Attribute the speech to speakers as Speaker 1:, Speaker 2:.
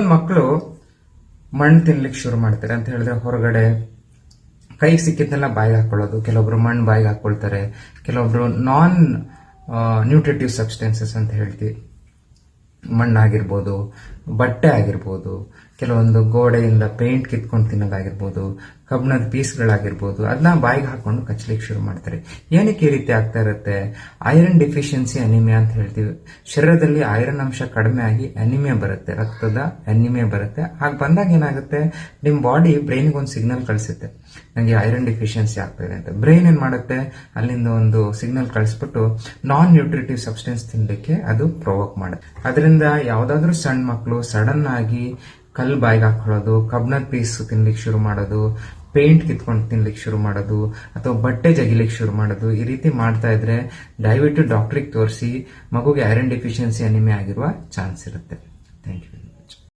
Speaker 1: ಕೆಲವೊಂದು ಮಕ್ಕಳು ಮಣ್ಣು ತಿನ್ಲಿಕ್ಕೆ ಶುರು ಮಾಡ್ತಾರೆ. ಅಂತ ಹೇಳಿದ್ರೆ ಹೊರಗಡೆ ಕೈಗೆ ಸಿಕ್ಕಿದ್ದೆಲ್ಲ ಬಾಯಿಗೆ ಹಾಕೊಳ್ಳೋದು, ಕೆಲವೊಬ್ರು ಮಣ್ಣು ಬಾಯಿಗೆ ಹಾಕೊಳ್ತಾರೆ, ಕೆಲವೊಬ್ರು ನಾನ್ ನ್ಯೂಟ್ರಿಟಿವ್ ಸಬ್ಸ್ಟೆನ್ಸಸ್ ಅಂತ ಹೇಳ್ತೀವಿ, ಮಣ್ಣಾಗಿರ್ಬೋದು, ಬಟ್ಟೆ ಆಗಿರ್ಬೋದು, ಕೆಲವೊಂದು ಗೋಡೆಯಿಂದ ಪೇಂಟ್ ಕಿತ್ಕೊಂಡು ತಿನ್ನೋದಾಗಿರ್ಬೋದು, ಕಬ್ಬಿಣದ ಪೀಸ್ಗಳಾಗಿರ್ಬೋದು, ಅದನ್ನ ಬಾಯಿಗೆ ಹಾಕೊಂಡು ಕಚ್ಚಲಿಕ್ಕೆ ಶುರು ಮಾಡ್ತಾರೆ. ಏನಕ್ಕೆ ಈ ರೀತಿ ಆಗ್ತಾ ಇರುತ್ತೆ? ಐರನ್ ಡಿಫಿಷಿಯನ್ಸಿ ಅನಿಮಿಯಾ ಅಂತ ಹೇಳ್ತೀವಿ. ಶರೀರದಲ್ಲಿ ಐರನ್ ಅಂಶ ಕಡಿಮೆ ಆಗಿ ಅನಿಮಿಯಾ ಬರುತ್ತೆ, ರಕ್ತದ ಅನಿಮಿಯಾ ಬರುತ್ತೆ. ಹಾಗೆ ಬಂದಾಗ ಏನಾಗುತ್ತೆ, ನಿಮ್ಮ ಬಾಡಿ ಬ್ರೈನ್ಗೆ ಒಂದು ಸಿಗ್ನಲ್ ಕಳಿಸುತ್ತೆ, ನನಗೆ ಐರನ್ ಡಿಫಿಷಿಯನ್ಸಿ ಆಗ್ತಾ ಇದೆ ಅಂತ. ಬ್ರೈನ್ ಏನ್ ಮಾಡುತ್ತೆ, ಅಲ್ಲಿಂದ ಒಂದು ಸಿಗ್ನಲ್ ಕಳಿಸ್ಬಿಟ್ಟು ನಾನ್ ನ್ಯೂಟ್ರಿಟಿವ್ ಸಬ್ಸ್ಟೆನ್ಸ್ ತಿನ್ಲಿಕ್ಕೆ ಅದು ಪ್ರೊವೋಕ್ ಮಾಡುತ್ತೆ. ಅದರಿಂದ ಯಾವ್ದಾದ್ರು ಸಣ್ಣ ಮಕ್ಕಳು ಸಡನ್ ಆಗಿ ಕಲ್ಲು ಬಾಯಿಗೆ ಹಾಕೊಳ್ಳೋದು, ಕಬ್ಬಿಣದ ಪೀಸ್ ತಿನ್ಲಿಕ್ಕೆ ಶುರು ಮಾಡೋದು, ಪೇಂಟ್ ಕಿತ್ಕೊಂಡು ತಿನ್ಲಿಕ್ಕೆ ಶುರು ಮಾಡೋದು, ಅಥವಾ ಬಟ್ಟೆ ಜಗಿಲಿಕ್ಕೆ ಶುರು ಮಾಡೋದು, ಈ ರೀತಿ ಮಾಡ್ತಾ ಇದ್ರೆ ದಯವಿಟ್ಟು ಡಾಕ್ಟ್ರಿಗೆ ತೋರಿಸಿ, ಮಗುಗೆ ಐರನ್ ಡೆಫಿಷಿಯನ್ಸಿ ಅನಿಮಿಯಾ ಆಗಿರುವ ಚಾನ್ಸ್ ಇರುತ್ತೆ. Thank you.